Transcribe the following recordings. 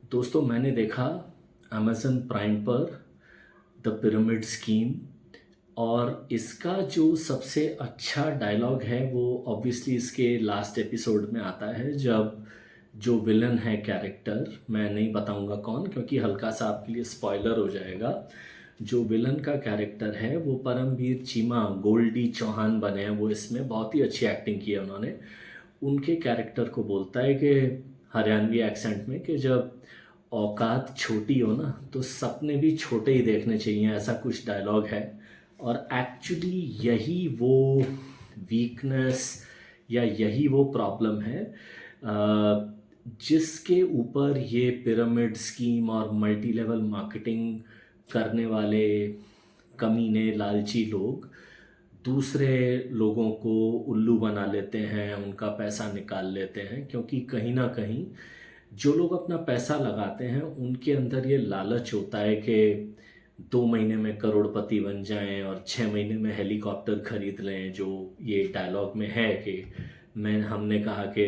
दोस्तों मैंने देखा अमेज़न प्राइम पर द पिरामिड स्कीम। और इसका जो सबसे अच्छा डायलॉग है वो ऑब्वियसली इसके लास्ट एपिसोड में आता है, जब जो विलन है कैरेक्टर, मैं नहीं बताऊंगा कौन क्योंकि हल्का सा आपके लिए स्पॉइलर हो जाएगा। जो विलन का कैरेक्टर है वो परमवीर चीमा गोल्डी चौहान बने हैं। वो इसमें बहुत ही अच्छी एक्टिंग की है उन्होंने। उनके कैरेक्टर को बोलता है कि हरियाणवी एक्सेंट में कि जब औकात छोटी हो ना तो सपने भी छोटे ही देखने चाहिए, ऐसा कुछ डायलॉग है। और एक्चुअली यही वो वीकनेस या यही वो प्रॉब्लम है जिसके ऊपर ये पिरामिड स्कीम और मल्टी लेवल मार्केटिंग करने वाले कमीने लालची लोग दूसरे लोगों को उल्लू बना लेते हैं, उनका पैसा निकाल लेते हैं। क्योंकि कहीं ना कहीं जो लोग अपना पैसा लगाते हैं उनके अंदर ये लालच होता है कि 2 महीने में करोड़पति बन जाएं और 6 महीने में हेलीकॉप्टर खरीद लें। जो ये डायलॉग में है कि हमने कहा कि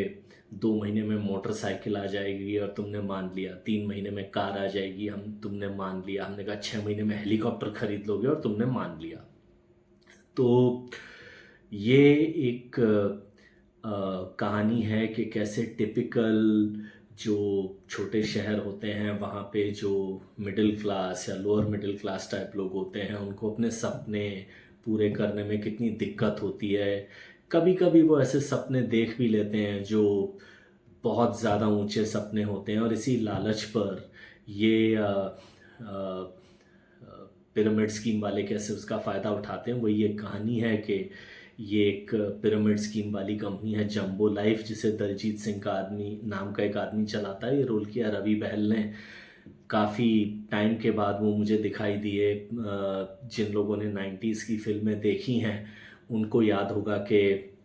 2 महीने में मोटरसाइकिल आ जाएगी और तुमने मान लिया, 3 महीने में कार आ जाएगी, तुमने मान लिया। हमने कहा 6 महीने में हेलीकॉप्टर खरीद लोगे और तुमने मान लिया। तो ये एक कहानी है कि कैसे टिपिकल जो छोटे शहर होते हैं वहाँ पे जो मिडिल क्लास या लोअर मिडिल क्लास टाइप लोग होते हैं उनको अपने सपने पूरे करने में कितनी दिक्कत होती है। कभी कभी वो ऐसे सपने देख भी लेते हैं जो बहुत ज़्यादा ऊंचे सपने होते हैं, और इसी लालच पर ये पिरामिड स्कीम वाले कैसे उसका फ़ायदा उठाते हैं। वही ये कहानी है कि ये एक पिरामिड स्कीम वाली कंपनी है जंबो लाइफ, जिसे दलजीत सिंह का आदमी नाम का एक आदमी चलाता है। ये रोल किया रवि बहल ने। काफ़ी टाइम के बाद वो मुझे दिखाई दिए। जिन लोगों ने 90s की फिल्में देखी हैं उनको याद होगा कि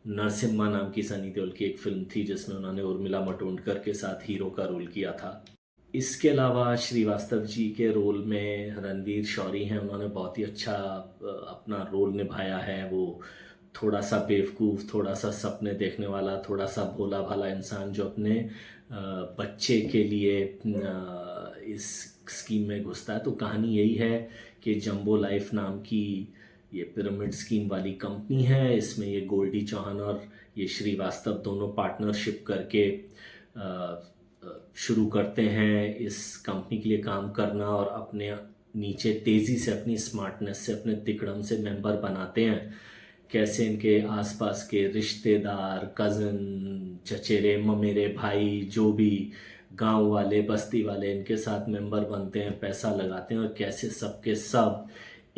नरसिम्हा नाम की सनी देओल की एक फिल्म थी जिसमें उन्होंने उर्मिला मातोंडकर के साथ हीरो का रोल किया था। इसके अलावा श्रीवास्तव जी के रोल में रणवीर शौरी हैं। उन्होंने बहुत ही अच्छा अपना रोल निभाया है। वो थोड़ा सा बेवकूफ़, थोड़ा सा सपने देखने वाला, थोड़ा सा भोला भाला इंसान जो अपने बच्चे के लिए इस स्कीम में घुसता है। तो कहानी यही है कि जंबो लाइफ नाम की ये पिरामिड स्कीम वाली कंपनी है। इसमें ये गोल्डी चौहान और ये श्रीवास्तव दोनों पार्टनरशिप करके शुरू करते हैं इस कंपनी के लिए काम करना, और अपने नीचे तेज़ी से अपनी स्मार्टनेस से अपने तिकड़म से मेंबर बनाते हैं। कैसे इनके आसपास के रिश्तेदार, कज़न, चचेरे ममेरे भाई, जो भी गांव वाले बस्ती वाले इनके साथ मेंबर बनते हैं, पैसा लगाते हैं, और कैसे सबके सब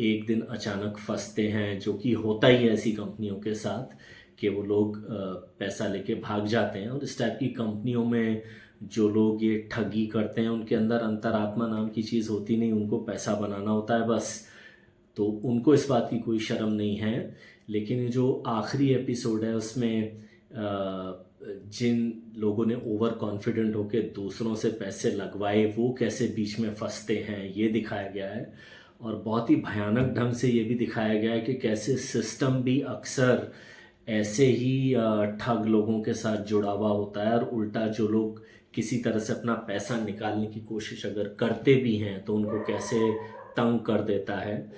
एक दिन अचानक फंसते हैं। जो कि होता ही है ऐसी कंपनियों के साथ कि वो लोग पैसा लेके भाग जाते हैं। और इस टाइप की कंपनियों में जो लोग ये ठगी करते हैं उनके अंदर अंतरात्मा नाम की चीज़ होती नहीं, उनको पैसा बनाना होता है बस। तो उनको इस बात की कोई शर्म नहीं है। लेकिन ये जो आखिरी एपिसोड है उसमें जिन लोगों ने ओवर कॉन्फिडेंट होकर दूसरों से पैसे लगवाए वो कैसे बीच में फंसते हैं ये दिखाया गया है। और बहुत ही भयानक ढंग से ये भी दिखाया गया है कि कैसे सिस्टम भी अक्सर ऐसे ही ठग लोगों के साथ जुड़ा हुआ होता है, और उल्टा जो लोग किसी तरह से अपना पैसा निकालने की कोशिश अगर करते भी हैं तो उनको कैसे तंग कर देता है।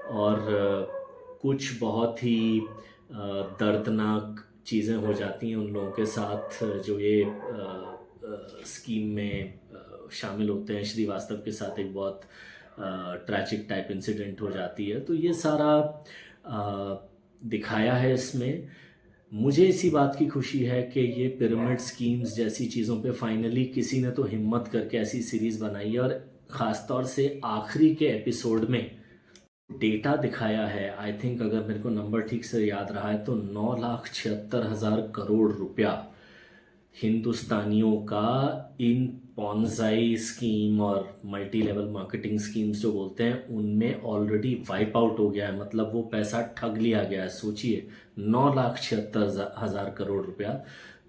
और कुछ बहुत ही दर्दनाक चीज़ें हो जाती हैं उन लोगों के साथ जो ये स्कीम में शामिल होते हैं। श्रीवास्तव के साथ एक बहुत ट्रैजिक टाइप इंसिडेंट हो जाती है। तो ये सारा दिखाया है इसमें। मुझे इसी बात की खुशी है कि ये पिरामिड स्कीम्स जैसी चीज़ों पे फाइनली किसी ने तो हिम्मत करके ऐसी सीरीज़ बनाई है। और ख़ास तौर से आखिरी के एपिसोड में डेटा दिखाया है, आई थिंक अगर मेरे को नंबर ठीक से याद रहा है तो 9,76,000 करोड़ रुपया हिंदुस्तानियों का इन पॉन्जाई स्कीम और मल्टी लेवल मार्केटिंग स्कीम्स जो बोलते हैं उनमें ऑलरेडी वाइप आउट हो गया है। मतलब वो पैसा ठग लिया गया है। सोचिए, 9,76,000 करोड़ रुपया।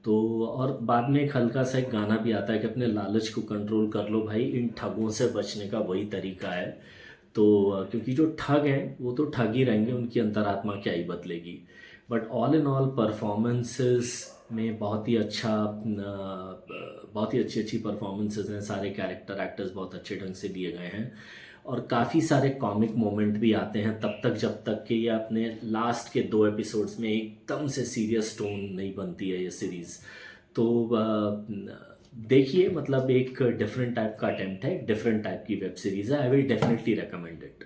तो और बाद में एक हल्का सा एक गाना भी आता है कि अपने लालच को कंट्रोल कर लो भाई, इन ठगों से बचने का वही तरीका है। तो क्योंकि जो ठग हैं वो तो ठग ही रहेंगे, उनकी अंतरात्मा क्या ही बदलेगी। But all in all performances में बहुत ही अच्छी अच्छी परफॉर्मेंसेस हैं, सारे कैरेक्टर एक्टर्स बहुत अच्छे ढंग से दिए गए हैं और काफ़ी सारे कॉमिक मोमेंट भी आते हैं तब तक जब तक कि ये अपने लास्ट के 2 एपिसोड्स में एकदम से सीरियस टोन नहीं बनती है ये सीरीज़। तो देखिए, मतलब एक डिफरेंट टाइप का अटेम्प्ट है, एक डिफरेंट टाइप की वेब सीरीज़ है, I will definitely recommend it.